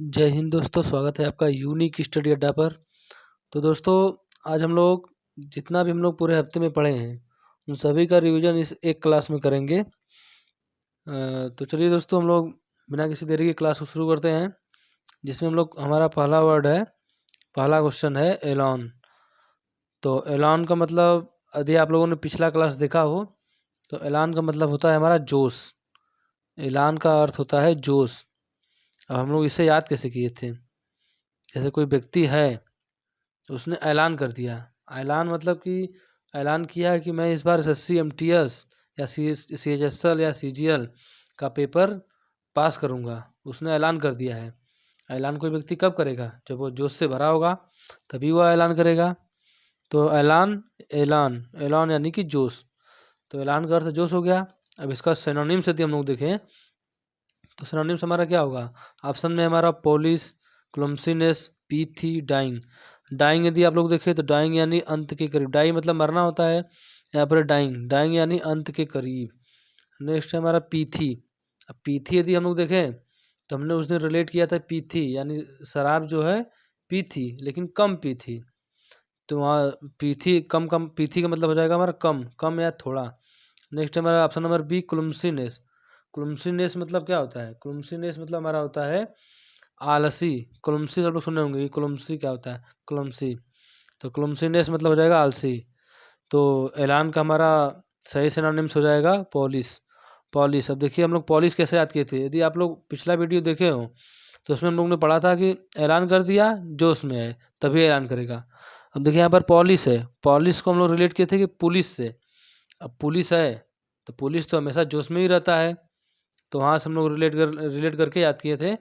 जय हिंद दोस्तों, स्वागत है आपका यूनिक स्टडी अड्डा पर। तो दोस्तों, आज हम लोग जितना भी हम लोग पूरे हफ्ते में पढ़े हैं उन सभी का रिवीजन इस एक क्लास में करेंगे। तो चलिए दोस्तों, हम लोग बिना किसी देरी के क्लास को शुरू करते हैं, जिसमें हम लोग हमारा पहला वर्ड है, पहला क्वेश्चन है एलॉन। तो एलॉन का मतलब यदि आप लोगों ने पिछला क्लास देखा हो तो एलान का मतलब होता है हमारा जोश। एलान का अर्थ होता है जोश। अब हम लोग इसे याद कैसे किए थे? जैसे कोई व्यक्ति है, उसने ऐलान कर दिया। ऐलान मतलब कि ऐलान किया है कि मैं इस बार एसएससी एमटीएस या सीएचएसएल या सीजीएल का पेपर पास करूंगा। उसने ऐलान कर दिया है। ऐलान कोई व्यक्ति कब करेगा? जब वो जोश से भरा होगा, तभी वो ऐलान करेगा। तो ऐलान, ऐलान ऐलान यानी कि जोश। तो ऐलान का अर्थ जोश हो गया। अब इसका सिनोनिम्स यदि हम लोग देखें तो सिनोनिम्स हमारा क्या होगा? ऑप्शन में हमारा पॉलिश, क्लमसीनेस, पीथी, डाइंग। डाइंग यदि आप लोग देखें तो डाइंग यानी अंत के करीब। डाई मतलब मरना होता है, यहाँ पर डाइंग, डाइंग यानी अंत के करीब। नेक्स्ट है हमारा पीथी। अब पीथी यदि हम लोग देखें तो हमने उस दिन रिलेट किया था पीथी यानी शराब जो है पीथी, लेकिन कम पीथी। तो वहाँ पीथी कम कम, पीथी का मतलब हो जाएगा हमारा कम, कम या थोड़ा। नेक्स्ट है हमारा ऑप्शन नंबर बी, क्लुमसीनेस। क्लुमसीनेस मतलब क्या होता है? क्लुमसीनेस मतलब हमारा होता है आलसी। क्लुमसी सब लोग सुने होंगे, क्लुमसी क्या होता है? क्लुमसी। तो क्लुमसीनेस मतलब हो जाएगा आलसी। तो ऐलान का हमारा सही सिनोनिम्स हो जाएगा पॉलिश। पॉलिश। अब देखिए हम लोग पॉलिश कैसे याद किए थे। यदि आप लोग पिछला वीडियो देखे हो तो उसमें हम लोग ने पढ़ा था कि ऐलान कर दिया, जोश में है तभी ऐलान करेगा। अब देखिए यहाँ पर पॉलिश है। पॉलिश को हम लोग रिलेट किए थे कि पुलिस से। अब पुलिस है तो पुलिस तो हमेशा जोश में ही रहता है। तो वहाँ से हम लोग रिलेट करके याद किए थे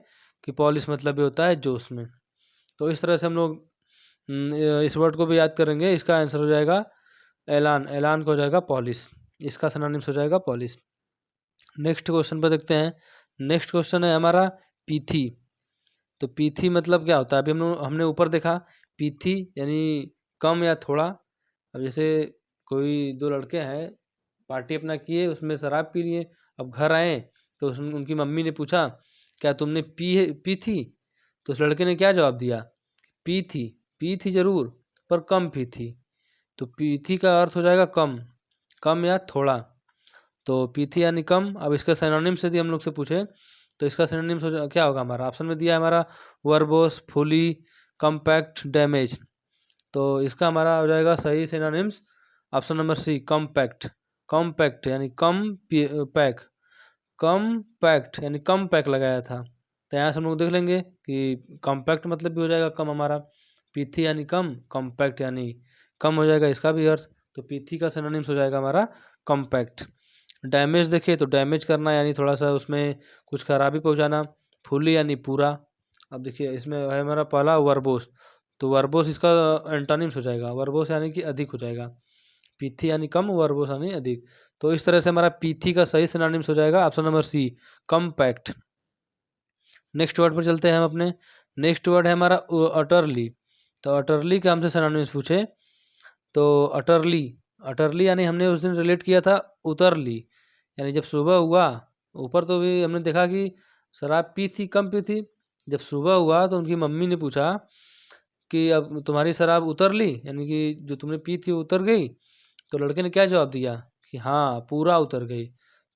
कि पॉलिश मतलब भी होता है जोश में। तो इस तरह से हम लोग इस वर्ड को भी याद करेंगे। इसका आंसर हो जाएगा ऐलान। ऐलान का हो जाएगा पॉलिश। इसका सिनोनिम्स हो जाएगा पॉलिश। नेक्स्ट क्वेश्चन पर देखते हैं। नेक्स्ट क्वेश्चन है हमारा पीथी। तो पीथी मतलब क्या होता है? अभी हमने ऊपर देखा पीथी यानी कम या थोड़ा। अब जैसे कोई दो लड़के हैं, पार्टी अपना किए, उसमें शराब पी लिए। अब घर आए तो उनकी मम्मी ने पूछा क्या तुमने पी थी? तो उस लड़के ने क्या जवाब दिया? पी थी, पी थी जरूर, पर कम पी थी। तो पी थी का अर्थ हो जाएगा कम, कम या थोड़ा। तो पी थी यानी कम। अब इसका सिनोनिम्स यदि हम लोग से पूछे तो इसका सिनोनिम्स क्या होगा? हमारा ऑप्शन में दिया है हमारा वर्बोस, फुली, कम्पैक्ट, डैमेज। तो इसका हमारा हो जाएगा सही synonyms option number C, compact. Compact यानी कम पैक, कम पैक्ट यानी कम पैक लगाया था। तो यहाँ से हम लोग देख लेंगे कि कॉम्पैक्ट मतलब भी हो जाएगा कम हमारा। पीथी यानी कम, कॉम्पैक्ट यानी कम हो जाएगा इसका भी अर्थ। तो पीथी का सिनोनिम्स हो जाएगा हमारा कॉम्पैक्ट। डैमेज देखे तो डैमेज करना यानी थोड़ा सा उसमें कुछ खराबी पहुँचाना। फुली यानी पूरा। अब देखिए इसमें है हमारा पहला वर्बोस। तो वर्बोस इसका एंटोनिम्स हो जाएगा। वर्बोस यानी कि अधिक हो जाएगा। पीथी यानी कम, वर्बोस यानी अधिक। तो इस तरह से हमारा पीथी का सही सिनोनिम्स हो जाएगा option number C, compact. Next word पर चलते हैं हम अपने। नेक्स्ट वर्ड है हमारा अटरली। तो अटरली का हमसे सिनोनिम्स पूछे तो अटरली, अटरली यानी हमने उस दिन रिलेट किया था उतरली। यानी जब सुबह हुआ, ऊपर तो भी हमने देखा कि शराब पी थी, कम पी थी। जब सुबह हुआ तो उनकी मम्मी ने पूछा कि अब तुम्हारी शराब उतर ली, यानी कि जो तुमने पी थी उतर गई? तो लड़के ने क्या जवाब दिया कि हाँ, पूरा उतर गई।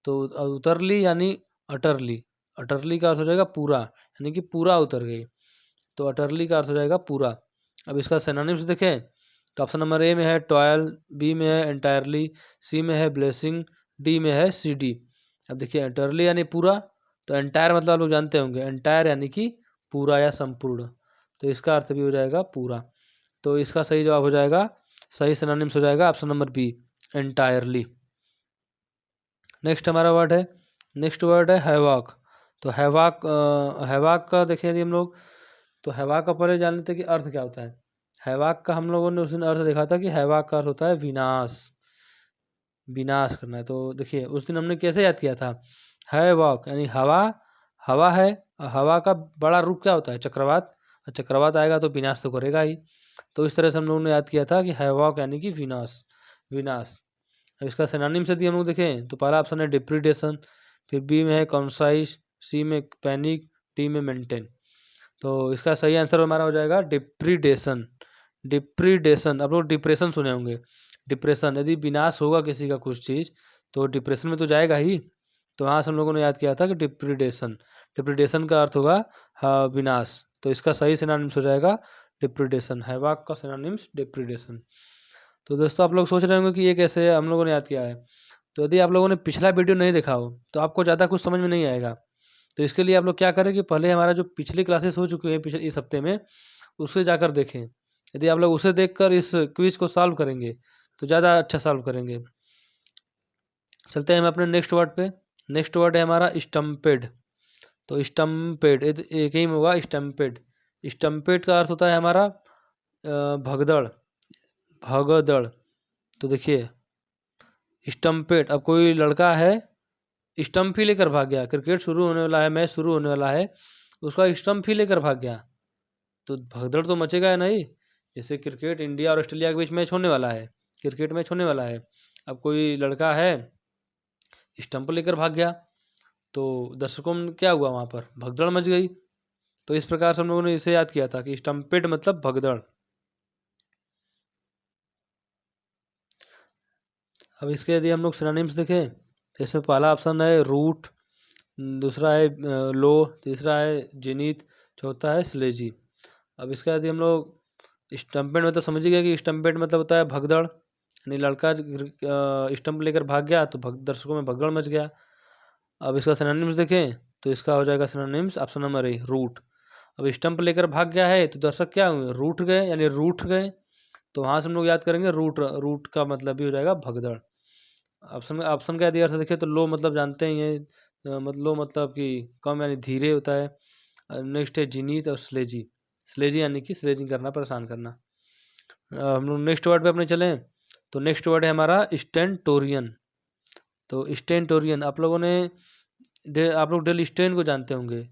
तो उतर ली यानी अटरली। अटरली का अर्थ हो जाएगा पूरा, यानी कि पूरा उतर गई। तो अटरली का अर्थ हो जाएगा पूरा। अब इसका सिनोनिम्स देखें तो ऑप्शन नंबर ए में है टॉयल, बी में है एंटायरली, सी में है ब्लेसिंग, डी में है सी डी। अब देखिए एंटायरली यानी पूरा, तो एंटायर मतलब आप लोग जानते होंगे, एंटायर यानी कि पूरा या संपूर्ण। तो इसका अर्थ भी हो जाएगा पूरा। तो इसका सही जवाब हो जाएगा, सही सिनोनिम्स हो जाएगा option number B, entirely. Next हमारा वर्ड है, नेक्स्ट वर्ड है हैवाक। तो हैवाक, हैवाक का देखिए यदि हम लोग, तो हैवाक का पहले जान लेते हैं कि अर्थ क्या होता है। हैवाक का हम लोगों ने उस दिन अर्थ देखा था कि हैवाक का अर्थ होता है विनाश, विनाश करना है। तो देखिए उस दिन हमने कैसे याद किया था? हैवाक यानी हवा, हवा है, और हवा का बड़ा रूप क्या होता है? चक्रवात। और चक्रवात आएगा तो विनाश तो करेगा ही। तो इस तरह से हम लोगों ने याद किया था कि हैवाक यानी कि विनाश, विनाश। अब इसका सिनोनिम्स यदि हम लोग देखें तो पहला ऑप्शन है डिप्रीडेशन, फिर बी में है कॉन्साइज, सी में पैनिक, डी में मेंटेन। तो इसका सही आंसर हमारा हो जाएगा डिप्रीडेशन। डिप्रीडेशन, आप लोग डिप्रेशन सुने होंगे। डिप्रेशन, यदि विनाश होगा किसी का कुछ चीज़ तो डिप्रेशन में तो जाएगा ही। तो वहाँ से हम लोगों ने याद किया था कि डिप्रीडेशन, डिप्रीडेशन का अर्थ होगा विनाश। तो इसका सही सिनोनिम्स हो जाएगा डिप्रीडेशन। हैवाक का सिनोनिम्स डिप्रीडेशन। तो दोस्तों आप लोग सोच रहे होंगे कि ये कैसे हम लोगों ने याद किया है। तो यदि आप लोगों ने पिछला वीडियो नहीं देखा हो तो आपको ज़्यादा कुछ समझ में नहीं आएगा। तो इसके लिए आप लोग क्या करें कि पहले हमारा जो पिछली क्लासेस हो चुकी है पिछले इस हफ्ते में, उसे जाकर देखें। यदि आप लोग उसे देखकर इस क्विज को सॉल्व करेंगे तो ज़्यादा अच्छा सॉल्व करेंगे। चलते हैं हम अपने नेक्स्ट वर्ड पे। नेक्स्ट वर्ड है हमारा स्टम्पेड। तो स्टम्पेड एक ही में होगा, स्टम्पेड। स्टम्पेड का अर्थ होता है हमारा भगदड़, भगदड़। तो देखिए स्टम्पेड, अब कोई लड़का है स्टम्प ही लेकर भाग गया, क्रिकेट शुरू होने वाला है, मैच शुरू होने वाला है, उसका स्टम्प ही लेकर भाग गया, तो भगदड़ तो मचेगा है नहीं। जैसे क्रिकेट इंडिया और ऑस्ट्रेलिया के बीच मैच होने वाला है, क्रिकेट मैच होने वाला है, अब कोई लड़का है स्टंप लेकर भाग गया तो दर्शकों में क्या हुआ, वहाँ पर भगदड़ मच गई। तो इस प्रकार से हम लोगों ने इसे याद किया था कि स्टम्पेड मतलब भगदड़। अब इसके यदि हम लोग सिनोनिम्स देखें तो इसमें पहला ऑप्शन है रूट, दूसरा है लो, तीसरा है जेनिथ, चौथा है स्लेजी। अब इसका यदि हम लोग स्टम्पेड मतलब समझ गए कि स्टम्पेड मतलब होता है भगदड़, यानी लड़का स्टंप लेकर भाग गया तो दर्शकों में भगदड़ मच गया। अब इसका सिनोनिम्स देखें तो इसका हो जाएगा synonyms option number A rout. अब स्टंप लेकर भाग गया है तो दर्शक क्या हुए, रूठ गए, यानी रूठ गए। तो वहाँ से हम लोग याद करेंगे रूट, रूट का मतलब भी हो जाएगा भगदड़। ऑप्शन ऑप्शन का यदि अर्थ देखें तो लो मतलब जानते ही हैं, मतलब मतलब कि कम यानी धीरे होता है। नेक्स्ट है जिनीत और स्लेजी, स्लेजी यानी कि स्लेजिंग करना, परेशान करना। हम लोग नेक्स्ट वर्ड पे अपने चलें तो नेक्स्ट वर्ड है हमारा स्टेंटोरियन। तो स्टेंटोरियन आप लोगों ने आप लोग डेल स्टेन को जानते होंगे।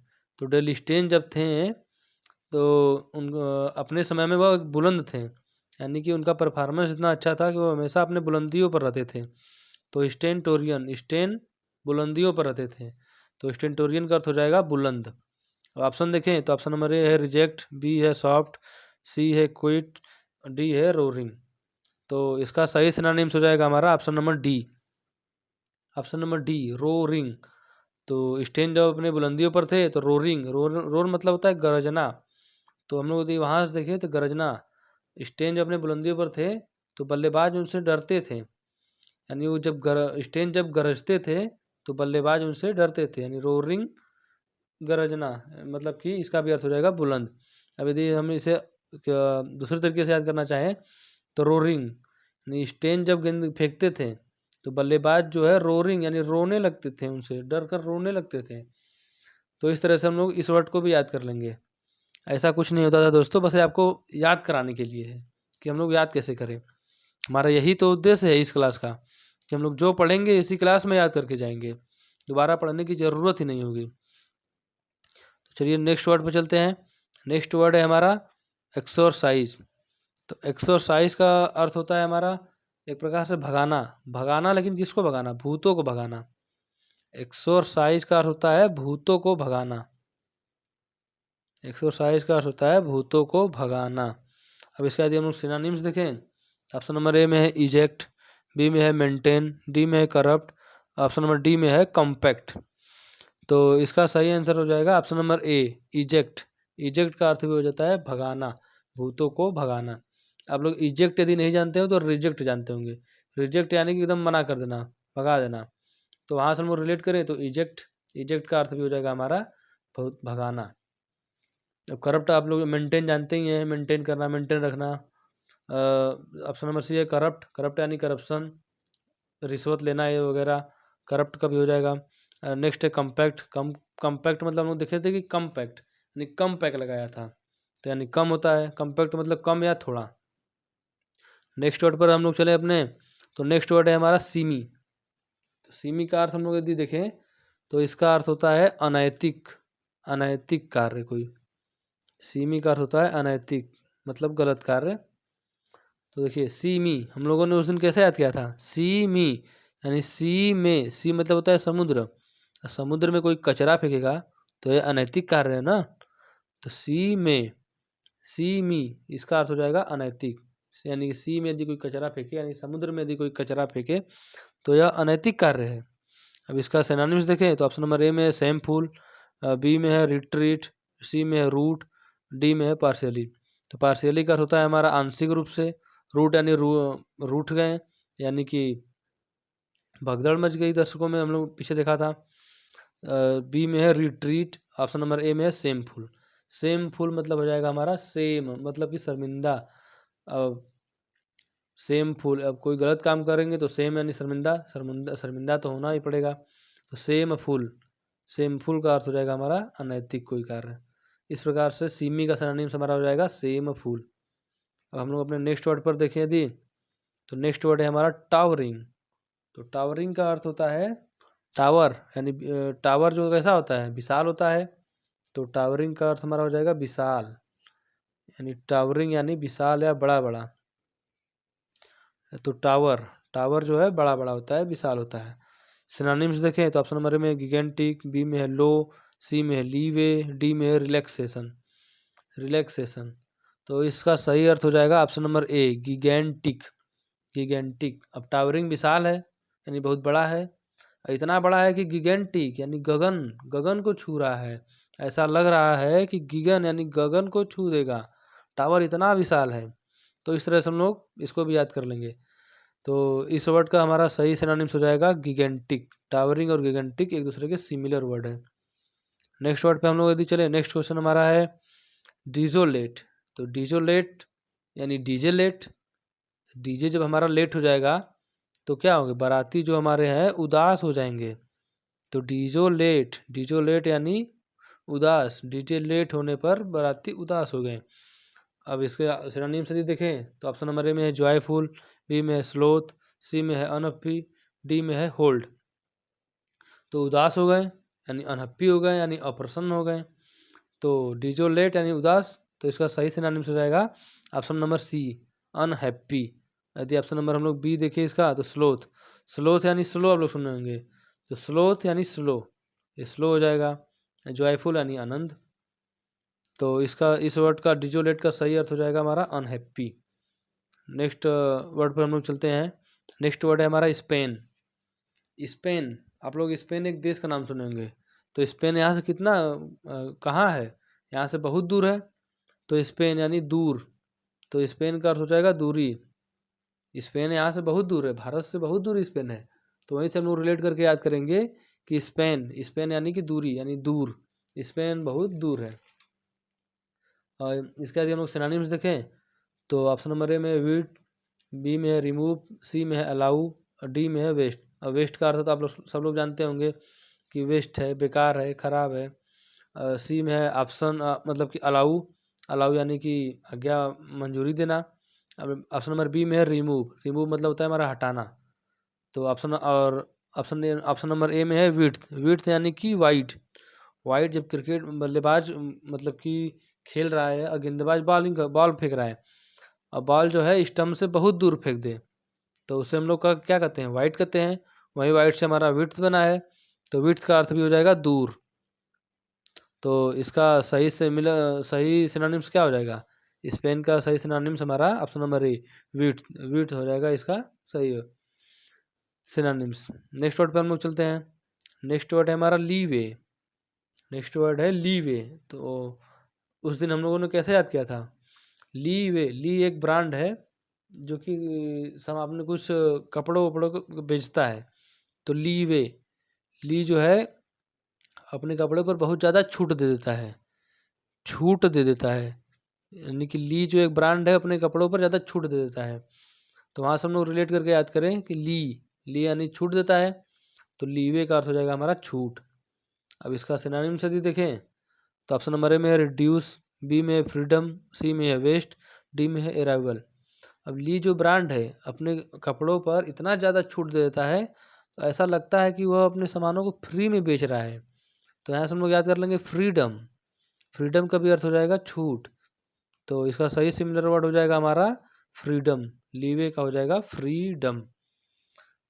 तो डेल स्टेन जब थे तो उन अपने समय में वो बुलंद थे, यानी कि उनका परफॉर्मेंस इतना अच्छा था कि वो हमेशा अपने बुलंदियों पर रहते थे। तो स्टेंटोरियन, स्टेन बुलंदियों पर रहते थे, तो स्टेंटोरियन का अर्थ हो जाएगा बुलंद। अब ऑप्शन देखें तो ऑप्शन नंबर ए है रिजेक्ट, बी है सॉफ्ट, सी है क्विट, डी है रोरिंग। तो इसका सही सिनोनिम्स हो जाएगा हमारा option number D, option number D roaring. तो स्टेन जब अपने बुलंदियों पर थे तो रोरिंग, रोर मतलब होता है गरजना। तो हम लोग यदि वहाँ से देखें तो गरजना, स्टेन जब अपने बुलंदियों पर थे तो बल्लेबाज उनसे डरते थे, यानी वो जब स्टेन जब गरजते थे तो बल्लेबाज उनसे डरते थे, यानी रोरिंग गरजना, मतलब कि इसका भी अर्थ हो जाएगा बुलंद। अब यदि हम इसे दूसरे तरीके से याद करना चाहें तो रोरिंग, यानी स्टेन जब गेंद फेंकते थे तो बल्लेबाज जो है रोरिंग यानी रोने लगते थे, उनसे डर कर रोने लगते थे। तो इस तरह से हम लोग इस वर्ड को भी याद कर लेंगे। ऐसा कुछ नहीं होता था दोस्तों, बस ये आपको याद कराने के लिए है कि हम लोग याद कैसे करें। हमारा यही तो उद्देश्य है इस क्लास का कि हम लोग जो पढ़ेंगे इसी क्लास में याद करके जाएंगे, दोबारा पढ़ने की ज़रूरत ही नहीं होगी। तो चलिए नेक्स्ट वर्ड पे चलते हैं। नेक्स्ट वर्ड है हमारा एक्सरसाइज। तो एक्सरसाइज का अर्थ होता है हमारा एक प्रकार से भगाना, भगाना, लेकिन किसको भगाना, भूतों को भगाना। एक्सरसाइज का अर्थ होता है भूतों को भगाना, एक्सरसाइज का अर्थ होता है भूतों को भगाना। अब इसका यदि हम लोग सिनोनिम्स देखें, ऑप्शन नंबर ए में है इजेक्ट, बी में है मेंटेन, डी में है करप्ट, ऑप्शन नंबर डी में है कॉम्पैक्ट। तो इसका सही आंसर हो जाएगा ऑप्शन नंबर ए इजेक्ट। इजेक्ट का अर्थ भी हो जाता है भगाना, भूतों को भगाना। आप लोग इजेक्ट यदि नहीं जानते हो तो रिजेक्ट जानते होंगे। रिजेक्ट यानी कि एकदम मना कर देना, भगा देना। तो वहाँ से हम लोग रिलेट करें तो इजेक्ट, इजेक्ट का अर्थ भी हो जाएगा हमारा भगाना। अब करप्ट आप लोग मेंटेन जानते ही हैं, मेंटेन करना, मेंटेन रखना। ऑप्शन नंबर सी है करप्ट, करप्ट यानी करप्शन, रिश्वत लेना ये वगैरह, करप्ट का भी हो जाएगा। नेक्स्ट है कम्पैक्ट, कम्पैक्ट मतलब हम लोग देखे थे कि कम्पैक्ट यानी कम पैक लगाया था, तो यानी कम होता है, कम्पैक्ट मतलब कम या थोड़ा। नेक्स्ट वर्ड पर हम लोग चले अपने, तो नेक्स्ट वर्ड है हमारा सीमी। तो सीमी का अर्थ हम लोग यदि देखें तो इसका अर्थ होता है अनैतिक, अनैतिक कार्य कोई। सीमी का अर्थ होता है अनैतिक मतलब गलत कार्य। तो देखिए सीमी हम लोगों ने उस दिन कैसे याद किया था, सीमी यानी सी में, सी मतलब होता है समुद्र, समुद्र में कोई कचरा फेंकेगा तो ये अनैतिक कार्य है ना। तो सी मी इसका अर्थ हो जाएगा अनैतिक, यानी कि सी में यदि कोई कचरा फेंके, यानी समुद्र में यदि कोई कचरा फेंके तो यह अनैतिक कार्य है। अब इसका सिनोनिम्स देखें तो ऑप्शन नंबर ए में है शेमफुल, बी में है रिट्रीट, सी में है रूट, डी में है पार्शियली। तो पार्शियली का अर्थ होता है हमारा आंशिक रूप से, रूट यानी रूठ गए, यानी कि भगदड़ मच गई। दर्शकों में हम लोग पीछे देखा था। बी में है रिट्रीट, ऑप्शन नंबर ए में है शेमफुल। शेमफुल मतलब हो जाएगा हमारा सेम, मतलब कि शर्मिंदा। अब शेमफुल, अब कोई गलत काम करेंगे तो सेम यानी शर्मिंदा, शर्मिंदा तो होना ही पड़ेगा। तो शेमफुल का अर्थ हो जाएगा हमारा अनैतिक कोई कार्य। इस प्रकार से सीमी का सिनोनिम्स हमारा हो जाएगा शेमफुल। अब हम लोग अपने नेक्स्ट वर्ड पर देखें यदि, तो नेक्स्ट वर्ड है हमारा टावरिंग। तो टावरिंग का अर्थ होता है टावर, यानी टावर जो कैसा होता है, विशाल होता है। तो टावरिंग का अर्थ हमारा हो जाएगा विशाल, यानी टावरिंग यानी विशाल या बड़ा बड़ा। तो टावर जो है बड़ा बड़ा होता है, विशाल होता है। सिनोनिम्स देखें तो ऑप्शन नंबर में गिगेंटिक, बी में है लो, सी में है लीवे, डी में है रिलैक्सेशन। तो इसका सही अर्थ हो जाएगा ऑप्शन नंबर ए गिगेंटिक। अब टावरिंग विशाल है, यानी बहुत बड़ा है, इतना बड़ा है कि गिगेंटिक यानी गगन को छू रहा है। ऐसा लग रहा है कि गिगन यानी गगन को छू देगा, टावर इतना विशाल है। तो इस तरह से हम लोग इसको भी याद कर लेंगे। तो इस वर्ड का हमारा सही सिनोनिम्स हो जाएगा गिगेंटिक। टावरिंग और गिगेंटिक एक दूसरे के सिमिलर वर्ड है। नेक्स्ट वर्ड पे हम लोग यदि चले, नेक्स्ट क्वेश्चन हमारा है डिजोलेट। तो डिजोलेट यानी डीजे लेट। डीजे जब हमारा लेट हो जाएगा तो क्या होगा, बाराती जो हमारे हैं उदास हो जाएंगे। तो डिजोलेट यानी उदास, डीजे लेट होने पर बाराती उदास हो गए। अब इसके सिनोनिम्स यदि देखें तो ऑप्शन नंबर ए में है जॉयफुल, बी में है स्लोथ, सी में है अनहैप्पी, डी में है होल्ड। तो उदास हो गए यानी अनहैप्पी हो गए, यानी अप्रसन्न हो गए। तो डिजोलेट यानी उदास, तो इसका सही सिनोनिम्स हो जाएगा ऑप्शन नंबर सी अनहैप्पी। यदि ऑप्शन नंबर हम लोग बी देखिए इसका, तो स्लोथ यानी स्लो आप लोग सुने होंगे, तो स्लोथ यानी स्लो, ये स्लो हो जाएगा। जॉयफुल यानी आनंद। तो इसका इस वर्ड का डिजोलेट का सही अर्थ हो जाएगा हमारा अनहैप्पी। नेक्स्ट वर्ड पर हम लोग चलते हैं। नेक्स्ट वर्ड है हमारा स्पेन। आप लोग स्पेन एक देश का नाम सुने होंगे। तो स्पेन यहाँ से कितना कहाँ है, यहाँ से बहुत दूर है। तो स्पेन यानी दूर, तो स्पेन का अर्थ हो जाएगा दूरी। स्पेन यहाँ से बहुत दूर है, भारत से बहुत दूर स्पेन है। तो वहीं से हम लोग रिलेट करके याद करेंगे कि स्पेन यानी कि दूरी, यानी दूर, स्पेन बहुत दूर है। और इसके बाद हम लोग सिनोनिम्स देखें तो ऑप्शन नंबर ए में विट, बी में है रिमूव, सी में है अलाउ, डी में है वेस्ट। अब वेस्ट का अर्थ तो आप लोग सब लोग जानते होंगे कि वेस्ट है, बेकार है, खराब है। सी में है ऑप्शन मतलब कि अलाउ यानी कि आज्ञा, मंजूरी देना। अब ऑप्शन नंबर बी में है रिमूव मतलब होता है हमारा हटाना। तो ऑप्शन नंबर ए में है विड्थ यानी कि वाइड जब क्रिकेट बल्लेबाज मतलब कि खेल रहा है और गेंदबाज बॉल फेंक रहा है, और बॉल जो है स्टंप से बहुत दूर फेंक दे, तो उसे हम लोग का क्या कहते हैं, वाइड कहते हैं। वही वाइड से हमारा विड्थ बना है, तो विड्थ का अर्थ भी हो जाएगा दूर। तो इसका सही सिनोनिम्स क्या हो जाएगा, स्पेन का सही सिनोनिम्स हमारा ऑप्शन नंबर ए विड्थ हो जाएगा इसका सही सिनोनिम्स। नेक्स्ट वर्ड पे हम लोग चलते हैं। नेक्स्ट वर्ड है हमारा लीवे। तो उस दिन हम लोगों ने कैसे याद किया था, ली एक ब्रांड है जो कि सब आपने कुछ कपड़ों वपड़ों को बेचता है। तो ली जो है अपने कपड़े पर बहुत ज़्यादा छूट दे देता है, यानी कि ली जो एक ब्रांड है अपने कपड़ों पर ज़्यादा छूट दे देता है। तो वहाँ से हम लोग रिलेट करके याद करें कि ली यानी छूट देता है, तो लीवे का अर्थ हो जाएगा हमारा छूट। अब इसका सिनोनिम से यदि देखें तो ऑप्शन नंबर ए में है रिड्यूस, बी में है फ्रीडम, सी में है वेस्ट, डी में है अराइवल। अब ली जो ब्रांड है अपने कपड़ों पर इतना ज़्यादा छूट दे देता है, तो ऐसा लगता है कि वह अपने सामानों को फ्री में बेच रहा है। तो यहाँ से हम लोग याद कर लेंगे फ्रीडम का भी अर्थ हो जाएगा छूट। तो इसका सही सिमिलर वर्ड हो जाएगा हमारा फ्रीडम, लीवे का हो जाएगा फ्रीडम।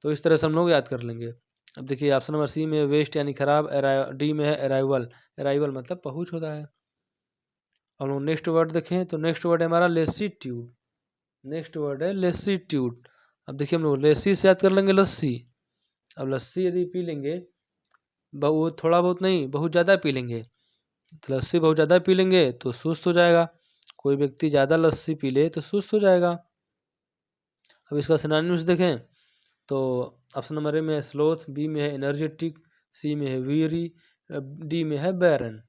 तो इस तरह से हम लोग याद कर लेंगे। अब देखिए ऑप्शन नंबर सी में वेस्ट यानी खराब, डी में है अराइवल मतलब पहुँच होता है। हम लोग नेक्स्ट वर्ड देखें तो नेक्स्ट वर्ड है हमारा लेसीट्यूड। नेक्स्ट वर्ड है लेसीट्यूड। अब देखिए हम लोग लेसी से याद कर लेंगे लस्सी। अब लस्सी यदि पी लेंगे, बहुत थोड़ा बहुत नहीं, बहुत ज़्यादा पी लेंगे, तो लस्सी बहुत ज़्यादा पी लेंगे तो सुस्त हो जाएगा। कोई व्यक्ति ज़्यादा लस्सी पी ले तो सुस्त हो जाएगा। अब इसका सिनोनिम्स देखें तो ऑप्शन नंबर ए में है स्लोथ, बी में है एनर्जेटिक, सी में है वीरी, डी में है बैरन।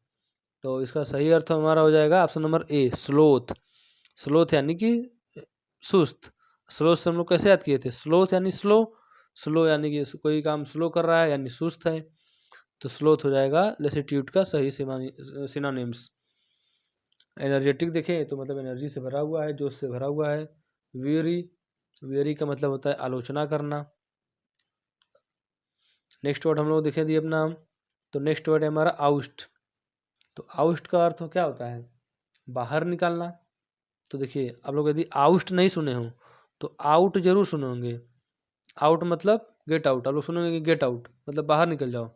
तो इसका सही अर्थ हमारा हो जाएगा ऑप्शन नंबर ए स्लोथ। स्लोथ यानी कि सुस्त। स्लोथ से हम लोग कैसे याद किए थे? स्लोथ यानी स्लो, स्लो यानी कि कोई काम स्लो कर रहा है यानी सुस्त है, तो स्लोथ हो जाएगा लेसीट्यूड का सही सिनोनिम्स। एनर्जेटिक देखें तो मतलब एनर्जी से भरा हुआ है, जोश से भरा हुआ है। वेरी, वेरी का मतलब होता है आलोचना करना। नेक्स्ट वर्ड हम लोग देखें दिए अपना, तो नेक्स्ट वर्ड है हमारा आउस्ट। तो आउस्ट का अर्थ क्या होता है? बाहर निकालना। तो देखिए आप लोग यदि आउस्ट नहीं सुने हो तो आउट जरूर सुने होंगे। आउट मतलब गेट आउट, आप लोग सुनेंगे कि गेट आउट मतलब बाहर निकल जाओ।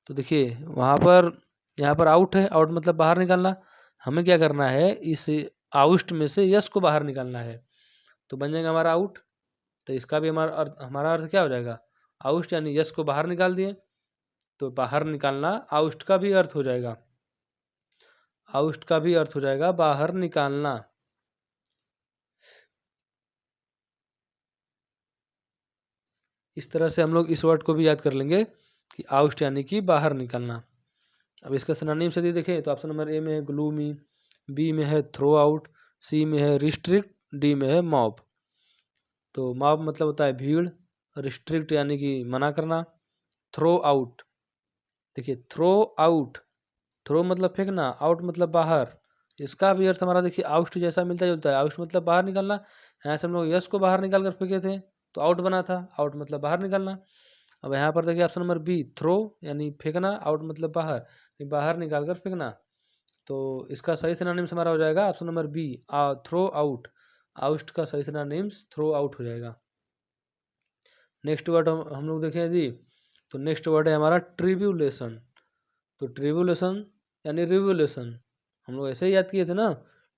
तो देखिए वहाँ पर, यहाँ पर आउट है, आउट मतलब बाहर निकालना। हमें क्या करना है, इस आउस्ट में से यस को बाहर निकालना है, तो बन जाएगा हमारा आउट। तो इसका भी हमारा अर्थ क्या हो जाएगा? आउस्ट यानी यस को बाहर निकाल दिए, तो बाहर निकालना आउस्ट का भी अर्थ हो जाएगा। आउस्ट का भी अर्थ हो जाएगा बाहर निकालना। इस तरह से हम लोग इस वर्ड को भी याद कर लेंगे कि आउस्ट यानी कि बाहर निकालना। अब इसका सिनोनिम से यदि देखें तो ऑप्शन नंबर ए में है ग्लूमी, बी में है थ्रो आउट, सी में है रिस्ट्रिक्ट, डी में है मॉब। तो मॉब मतलब होता है भीड़, रिस्ट्रिक्ट यानी कि मना करना, थ्रो आउट। देखिए थ्रो आउट, थ्रो मतलब फेंकना, आउट मतलब बाहर। इसका भी अर्थ हमारा देखिए आउट जैसा मिलता जुलता है। आउट मतलब बाहर निकालना, यहाँ से हम लोग यस को बाहर निकाल कर फेंके थे तो आउट बना था, आउट मतलब बाहर निकालना। अब यहाँ पर देखिए ऑप्शन नंबर बी थ्रो यानी फेंकना, आउट मतलब बाहर, बाहर निकाल कर फेंकना। तो इसका सही सिनोनिम्स हमारा हो जाएगा option number B throw out. Out का सही सिनोनिम्स थ्रो आउट हो जाएगा। नेक्स्ट वर्ड हम लोग देखें यदि, तो नेक्स्ट वर्ड है हमारा ट्रिब्यूलेशन। तो ट्रिब्यूलेशन यानी रिवोल्यूशन, हम लोग ऐसे ही याद किए थे ना,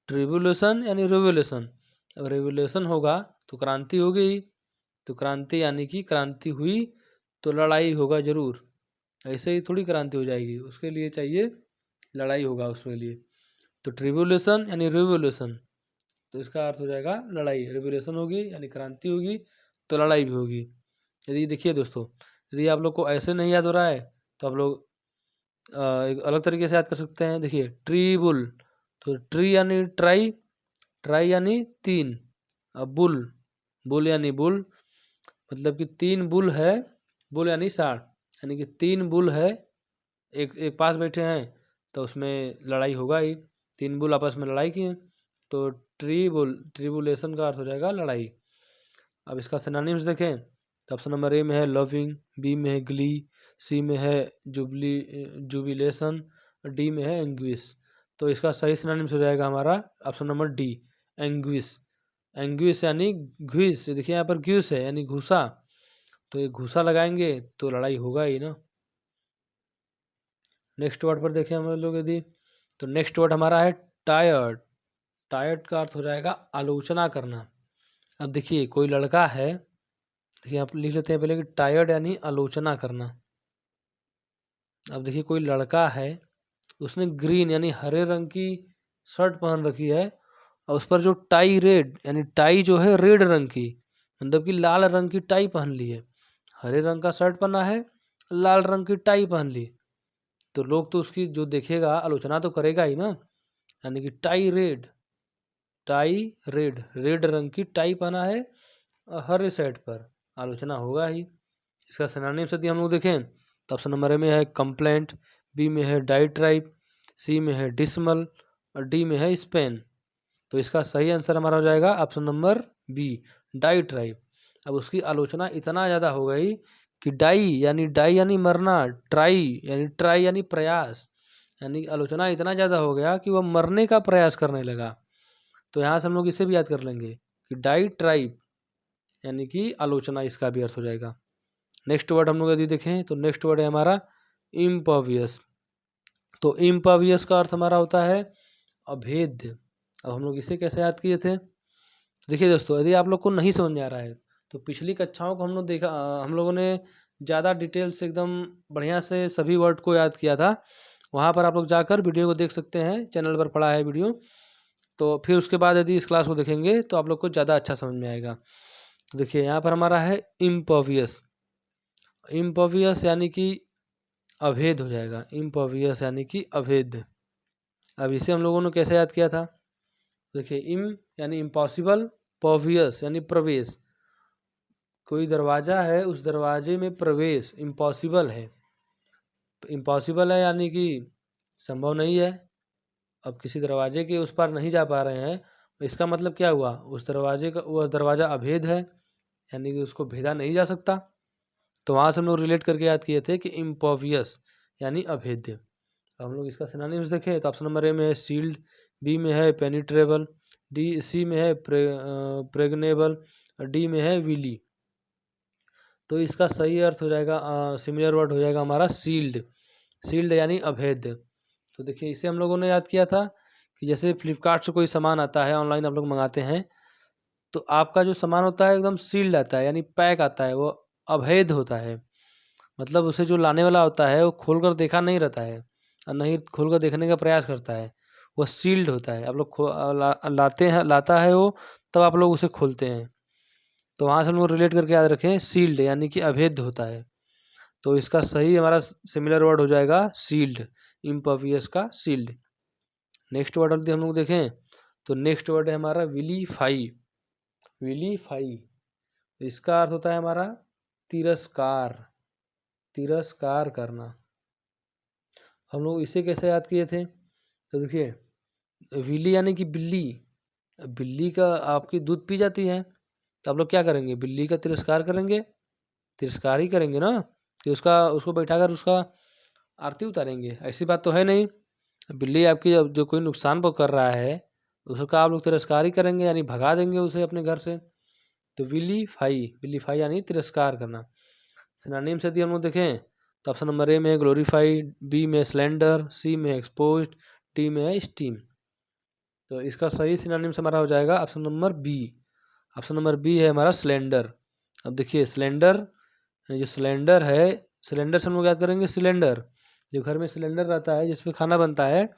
ट्रिब्यूलेशन यानी रिवोल्यूशन। अब रिवोल्यूशन होगा तो क्रांति होगी, तो क्रांति यानी कि क्रांति हुई तो लड़ाई होगा जरूर। ऐसे ही थोड़ी क्रांति हो जाएगी, उसके लिए चाहिए लड़ाई होगा उसके लिए। तो ट्रिब्यूलेशन यानी रिवोल्यूशन, तो इसका अर्थ हो जाएगा लड़ाई। रिवोल्यूशन होगी यानी क्रांति होगी तो लड़ाई भी होगी। यदि देखिए दोस्तों, यदि आप लोग को ऐसे नहीं याद हो रहा है तो आप लोग एक अलग तरीके से याद कर सकते हैं। देखिए ट्रीबुल, तो ट्री यानी ट्राई, ट्राई यानी तीन, अब बुल, बुल यानी बुल मतलब कि तीन बुल है, बुल यानी साढ़, यानी कि तीन बुल है, एक एक पास बैठे हैं तो उसमें लड़ाई होगा ही। तीन बुल आपस में लड़ाई किए, तो ट्रिबुलेशन का अर्थ हो जाएगा लड़ाई। अब इसका सिनोनिम्स देखें तो ऑप्शन नंबर ए में है लविंग, बी में है ग्ली, सी में है जुबिलेशन, डी में है एंग्विश। तो इसका सही सिनोनिम्स हो जाएगा हमारा option number D anguish. Anguish यानी घुस, देखिए यहाँ पर घुस है यानी घुसा, तो ये घुसा लगाएंगे तो लड़ाई होगा ही ना। नेक्स्ट वर्ड पर देखें हम लोग यदि, तो नेक्स्ट वर्ड हमारा है टायर्ड। टायर्ड का अर्थ हो जाएगा आलोचना करना। अब देखिए कोई लड़का है, देखिए आप लिख लेते हैं पहले कि टायर्ड यानी आलोचना करना। अब देखिए कोई लड़का है, उसने ग्रीन यानी हरे रंग की शर्ट पहन रखी है और उस पर जो टाई रेड यानी टाई जो है रेड रंग की, मतलब कि लाल रंग की टाई पहन ली है। हरे रंग का शर्ट पहना है, लाल रंग की टाई पहन ली, तो लोग तो उसकी जो देखेगा आलोचना तो करेगा ही ना। यानी कि tie red, tie red, red रंग की टाई पहना है और हरे शर्ट पर, आलोचना होगा ही। इसका सिनोनिम यदि हम लोग देखें तो ऑप्शन नंबर ए में है कंप्लेंट, बी में है डाइट्राइब, सी में है डिसमल और डी में है स्पेन। तो इसका सही आंसर हमारा हो जाएगा ऑप्शन नंबर बी डाइट्राइब। अब उसकी आलोचना इतना ज़्यादा हो गई कि डाई यानी मरना, ट्राई यानी प्रयास, यानी आलोचना इतना ज़्यादा हो गया कि वह मरने का प्रयास करने लगा। तो यहाँ से हम लोग इसे भी याद कर लेंगे कि डाइट्राइब यानी कि आलोचना, इसका भी अर्थ हो जाएगा। नेक्स्ट वर्ड हम लोग यदि देखें तो नेक्स्ट वर्ड है हमारा इम्पवियस। तो इम्पवियस का अर्थ हमारा होता है अभेद्य। अब हम लोग इसे कैसे याद किए थे? तो देखिए दोस्तों, यदि आप लोग को नहीं समझ में आ रहा है तो पिछली कक्षाओं को हम लोगों ने ज़्यादा डिटेल से एकदम बढ़िया से सभी वर्ड को याद किया था। वहाँ पर आप लोग जाकर वीडियो को देख सकते हैं, चैनल पर पड़ा है वीडियो। तो फिर उसके बाद यदि इस क्लास को देखेंगे तो आप लोग को ज़्यादा अच्छा समझ में आएगा। तो देखिए यहाँ पर हमारा है इम्पवियस। इम्पवियस यानी कि अभेद हो जाएगा। इम्पवियस यानी कि अभेद। अब इसे हम लोगों ने कैसे याद किया था? देखिए इम यानी इम्पॉसिबल, पॉवियस यानी प्रवेश। कोई दरवाज़ा है, उस दरवाजे में प्रवेश इम्पॉसिबल है। इम्पॉसिबल है यानी कि संभव नहीं है। अब किसी दरवाजे के उस पार नहीं जा पा रहे हैं, इसका मतलब क्या हुआ? उस दरवाजे का वह दरवाज़ा अभेद है, यानी कि उसको भेदा नहीं जा सकता। तो वहाँ से हम लोग रिलेट करके याद किए थे कि इम्पॉवियस यानी अभेद्य। अब हम लोग इसका सिनोनिम्स देखें तो ऑप्शन नंबर ए में है सील्ड, बी में है पेनिट्रेबल, सी में है प्रेगनेबल, डी में है विली। तो इसका सही अर्थ हो जाएगा, सिमिलर वर्ड हो जाएगा हमारा सील्ड। सील्ड यानी अभेद्य। तो देखिए इसे हम लोगों ने याद किया था कि जैसे फ्लिपकार्ट से कोई सामान आता है, ऑनलाइन आप लोग मंगाते हैं, तो आपका जो सामान होता है एकदम सील्ड आता है, यानी पैक आता है, वो अभेद होता है। मतलब उसे जो लाने वाला होता है वो खोलकर देखा नहीं रहता है और नहीं खोलकर देखने का प्रयास करता है, वो सील्ड होता है। आप लोग लाता है वो, तब आप लोग उसे खोलते हैं। तो वहाँ से हम लोग रिलेट करके याद रखें, सील्ड यानी कि अभेद्य होता है। तो इसका सही हमारा सिमिलर वर्ड हो जाएगा सील्ड, इम्पवियस का सील्ड। नेक्स्ट वर्ड यदि हम लोग देखें तो नेक्स्ट वर्ड है हमारा विलीफाई। विलीफाई, इसका अर्थ होता है हमारा तिरस्कार, तिरस्कार करना। हम लोग इसे कैसे याद किए थे? तो देखिए विली यानी कि बिल्ली। बिल्ली का आपकी दूध पी जाती है, तो आप लोग क्या करेंगे? बिल्ली का तिरस्कार करेंगे, तिरस्कार ही करेंगे ना, कि उसको बैठाकर उसका आरती उतारेंगे? ऐसी बात तो है नहीं। बिल्ली आपकी जो कोई नुकसान कर रहा है उसका आप लोग तिरस्कार ही करेंगे, यानी भगा देंगे उसे अपने घर से। तो विलीफाई, विलीफाई यानी तिरस्कार करना। सिनोनिम से यदि हम लोग देखें तो ऑप्शन नंबर ए में ग्लोरीफाइड, बी में स्लेंडर, सी में एक्सपोज्ड, डी में है स्टीम। तो इसका सही सिनोनिम्स हमारा हो जाएगा option number B. Option number B है हमारा स्लेंडर। अब देखिए स्लेंडर, जो सिलेंडर है, सिलेंडर से हम लोग याद करेंगे सिलेंडर, जो घर में सिलेंडर रहता है जिसमें खाना बनता है,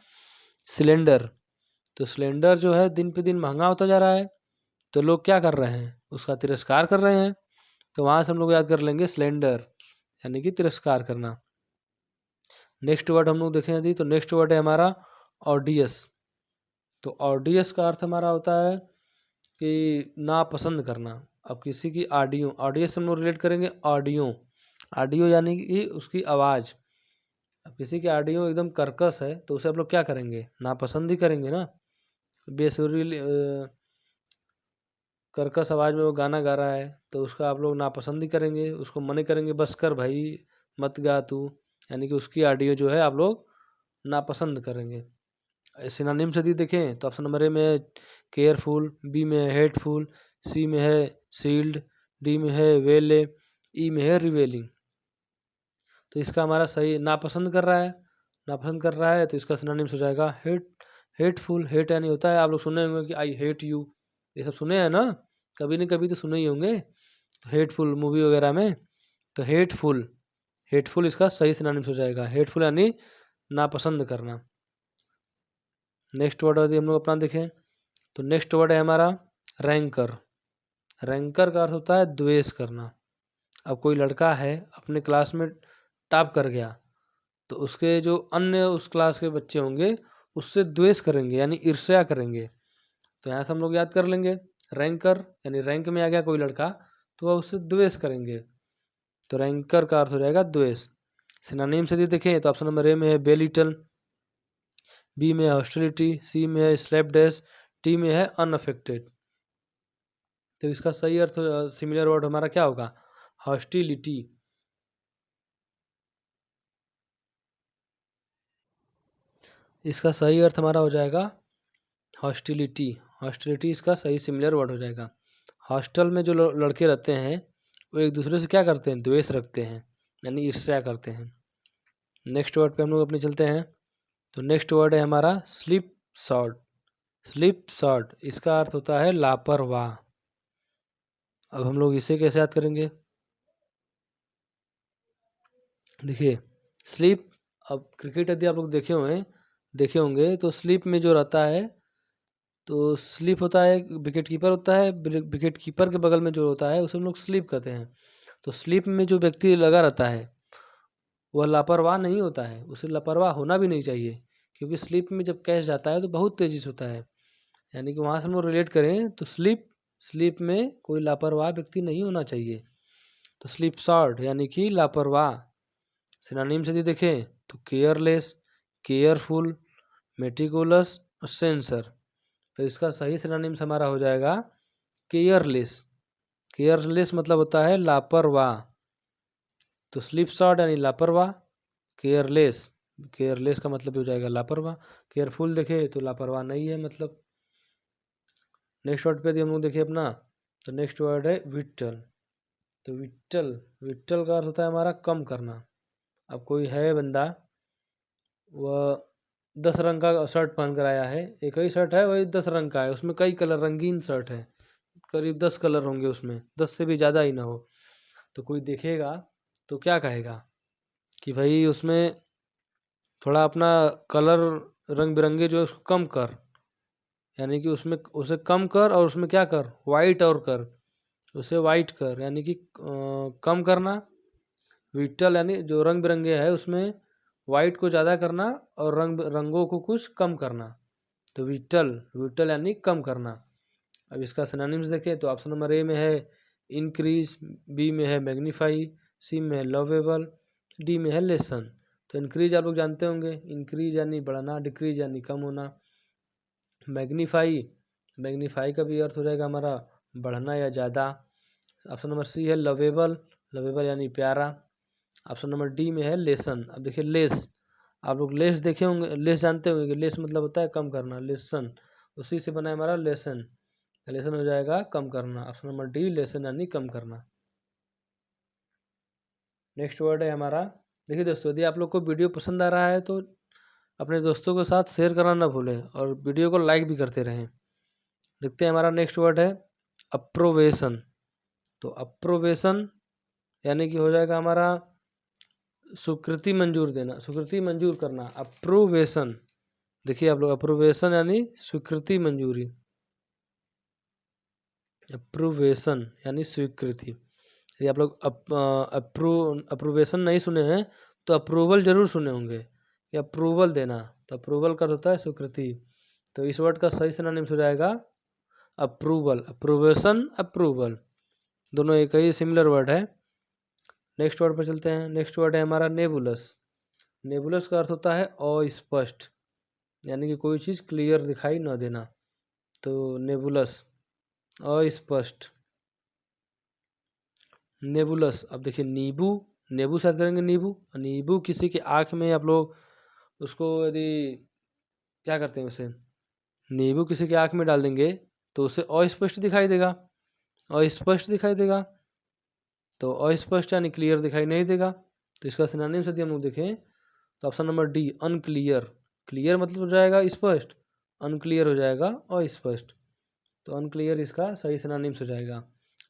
सिलेंडर। तो सिलेंडर जो है दिन पे दिन महंगा होता जा रहा है, तो लोग क्या कर रहे हैं? उसका तिरस्कार कर रहे हैं। तो वहाँ से हम लोग याद कर लेंगे सिलेंडर यानी कि तिरस्कार करना। नेक्स्ट वर्ड हम लोग देखें यदि तो नेक्स्ट वर्ड है हमारा ऑडियस। तो ऑडियस का अर्थ हमारा होता है कि नापसंद करना। अब किसी की ऑडियो, ऑडियस से हम लोग रिलेट करेंगे ऑडियो, ऑडियो यानी कि उसकी आवाज़। अब किसी की ऑडियो एकदम कर्कश है तो उसे आप लोग क्या करेंगे? नापसंद ही करेंगे ना। बेसुरीली कर्कश आवाज़ में वो गाना गा रहा है तो उसका आप लोग नापसंद ही करेंगे, उसको मना करेंगे, बस कर भाई, मत गा तू, यानी कि उसकी ऑडियो जो है आप लोग नापसंद करेंगे। सिनोनिम से यदि देखें तो ऑप्शन नंबर ए में है केयरफुल, बी में है हेटफुल, सी में है सील्ड, डी में है वेले, ई में है रिवेलिंग। तो इसका हमारा सही नापसंद कर रहा है, नापसंद कर रहा है तो इसका सिनोनिम्स हो जाएगा हेटफुल। हेट यानी होता है, आप लोग सुने होंगे कि आई हेट यू, ये सब सुने हैं ना, कभी न कभी तो सुने ही होंगे। तो हेटफुल मूवी वगैरह में, तो हेटफुल, हेटफुल इसका सही सिनोनिम्स हो जाएगा। हेटफुल यानी नापसंद करना। नेक्स्ट वर्ड यदि हम लोग अपना देखें तो नेक्स्ट वर्ड है हमारा रैंकर। रैंकर का अर्थ होता है द्वेष करना। अब कोई लड़का है अपने क्लास में टॉप कर गया तो उसके जो अन्य उस क्लास के बच्चे होंगे उससे द्वेष करेंगे, यानी ईर्ष्या करेंगे। तो यहाँ से हम लोग याद कर लेंगे रैंकर यानी रैंक में आ गया कोई लड़का तो वह उससे द्वेष करेंगे। तो रैंकर का अर्थ हो जाएगा द्वेष। सिनोनिम से यदि देखें तो ऑप्शन नंबर ए में है बेलिटल, बी में है हॉस्टिलिटी, सी में है स्लैपडेश, डी में है अनअफेक्टेड। तो इसका सही अर्थ सिमिलर वर्ड हमारा क्या होगा? हॉस्टिलिटी। इसका सही अर्थ हमारा हो जाएगा हॉस्टिलिटी। हॉस्टिलिटी इसका सही सिमिलर वर्ड हो जाएगा। हॉस्टल में जो लड़के रहते हैं वो एक दूसरे से क्या करते हैं? द्वेष रखते हैं, यानी ईर्ष्या करते हैं। नेक्स्ट वर्ड पे हम लोग अपने चलते हैं। तो नेक्स्ट वर्ड है हमारा स्लिप शॉर्ट। स्लिप शॉर्ट इसका अर्थ होता है लापरवाह। अब हम लोग इसे कैसे याद करेंगे? देखिए स्लिप, अब क्रिकेट यदि आप लोग देखे होंगे तो स्लिप में जो रहता है, तो स्लिप होता है विकेट कीपर होता है, विकेट कीपर के बगल में जो होता है उसे हम लोग स्लिप कहते हैं। तो स्लिप में जो व्यक्ति लगा रहता है वह लापरवाह नहीं होता है, उसे लापरवाह होना भी नहीं चाहिए, क्योंकि स्लिप में जब कैच जाता है तो बहुत तेज़ी से होता है। यानी कि वहाँ से हम लोग रिलेट करें तो स्लिप में कोई लापरवाह व्यक्ति नहीं होना चाहिए। तो स्लिप शॉर्ट यानी कि लापरवाह। सिनोनिम से यदि देखें तो केयरलेस, केयरफुल, मेटिकुलस और सेंसर। तो इसका सही सिनोनिम्स हमारा हो जाएगा केयरलेस। केयरलेस मतलब होता है लापरवाह। तो स्लिप शॉर्ट यानी लापरवाह, केयरलेस, केयरलेस का मतलब हो जाएगा लापरवाह। केयरफुल देखे तो लापरवाह नहीं है मतलब। नेक्स्ट वर्ड पे यदि हम लोग देखें अपना, तो नेक्स्ट वर्ड है विट्ठल। तो विट्ठल का अर्थ होता है हमारा कम करना। अब कोई है बंदा, वह 10 रंग का शर्ट पहन कर आया है, एक ही शर्ट है वही 10 रंग का है, उसमें कई कलर, रंगीन शर्ट है, करीब 10 कलर होंगे उसमें, 10 से भी ज़्यादा ही ना हो। तो कोई देखेगा तो क्या कहेगा कि भाई उसमें थोड़ा अपना कलर रंग बिरंगे जो है उसको कम कर, यानी कि उसमें उसे कम कर और उसमें क्या कर, वाइट और कर, उसे वाइट कर, यानी कि कम करना। विट्ठल यानी जो रंग बिरंगे है उसमें वाइट को ज़्यादा करना और रंगों को कुछ कम करना। तो विट्ठल, विट्ठल यानी कम करना। अब इसका सिनोनिम्स देखें तो ऑप्शन नंबर ए में है इंक्रीज, बी में है मैग्नीफाई, सी में है लवेबल, डी में है लेसन। तो इंक्रीज आप लोग जानते होंगे, इंक्रीज यानी बढ़ना, डिक्रीज यानी कम होना। मैग्नीफाई, मैग्नीफाई का भी अर्थ हो जाएगा हमारा बढ़ना या ज़्यादा। ऑप्शन नंबर सी है लवेबल, लवेबल यानी प्यारा। ऑप्शन नंबर डी में है लेसन। अब देखिए लेस, आप लोग लेस देखे होंगे, लेस जानते होंगे कि लेस मतलब होता है कम करना, लेसन उसी से बना है हमारा लेसन। लेसन हो जाएगा कम करना। ऑप्शन नंबर डी लेसन यानी कम करना। नेक्स्ट वर्ड है हमारा, देखिए दोस्तों यदि आप लोग को वीडियो पसंद आ रहा है तो अपने दोस्तों के साथ शेयर करना ना भूलें और वीडियो को लाइक भी करते रहें। देखते हैं हमारा नेक्स्ट वर्ड है अप्रोवेशन। तो अप्रोवेशन यानी कि हो जाएगा हमारा स्वीकृति मंजूर देना, स्वीकृति मंजूर करना, अप्रोवेशन। देखिए आप लोग अप्रोवेशन यानी स्वीकृति मंजूरी, अप्रोवेशन यानी स्वीकृति। यदि आप लोग अप्रोवेशन नहीं सुने हैं तो अप्रूवल जरूर सुने होंगे, कि अप्रूवल देना, तो अप्रूवल का होता है स्वीकृति। तो इस वर्ड का सही सिनोनिम्स हो जाएगा अप्रूवल, अप्रोवेशन, अप्रूवल, दोनों एक ही सिमिलर वर्ड है। नेक्स्ट वर्ड पर चलते हैं। नेक्स्ट वर्ड है हमारा नेबुलस। नेबुलस का अर्थ होता है अस्पष्ट, यानी कि कोई चीज़ क्लियर दिखाई न देना। तो नेबुलस अस्पष्ट, नेबुलस। अब देखिए नींबू, नेबू से याद करेंगे नींबू, नींबू किसी की आँख में आप लोग उसको यदि क्या करते हैं, उसे नींबू किसी की आँख में डाल देंगे तो उसे अस्पष्ट दिखाई देगा, अस्पष्ट दिखाई देगा। तो अस्पष्ट यानी क्लियर दिखाई नहीं देगा। तो इसका सिनोनिम्स यदि हम लोग देखें तो option number D unclear. Clear मतलब हो जाएगा स्पष्ट, अनक्लियर हो जाएगा अस्पष्ट। तो अनक्लियर इसका सही सिनोनिम्स हो जाएगा।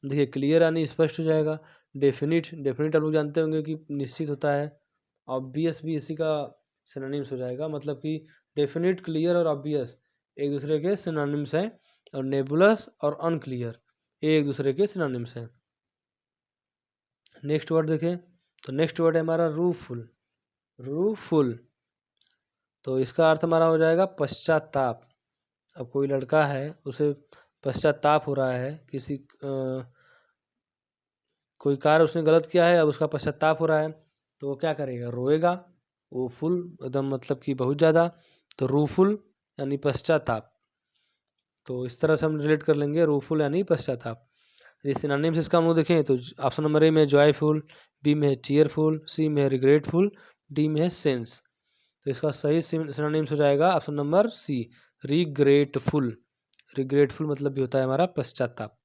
देखिए क्लियर यानी स्पष्ट हो जाएगा। डेफिनिट, डेफिनिट आप लोग जानते होंगे कि निश्चित होता है। ऑब्वियस भी इसी का सिनोनिम्स हो जाएगा, मतलब कि डेफिनिट, क्लियर और ऑब्वियस एक दूसरे के सिनोनिम्स हैं, और नेबुलस और अनक्लियर एक दूसरे के सिनोनिम्स हैं। नेक्स्ट वर्ड देखें तो नेक्स्ट वर्ड है हमारा रूफुल। रूफुल, तो इसका अर्थ हमारा हो जाएगा पश्चाताप। अब कोई लड़का है उसे पश्चाताप हो रहा है, कोई कार्य उसने गलत किया है, अब उसका पश्चाताप हो रहा है, तो वो क्या करेगा, रोएगा। वो फुल एकदम मतलब कि बहुत ज़्यादा, तो रूफुल यानी पश्चाताप। तो इस तरह से हम रिलेट कर लेंगे रूफुल यानी पश्चाताप। इस सिनोनिम्स इसका हम लोग देखें तो ऑप्शन नंबर ए में जॉयफुल, बी में है चीयरफुल, सी में है रिग्रेटफुल, डी में है सेंस। तो इसका सही सिनोनिम्स हो जाएगा option number C regretful. Regretful मतलब भी होता है हमारा पश्चाताप।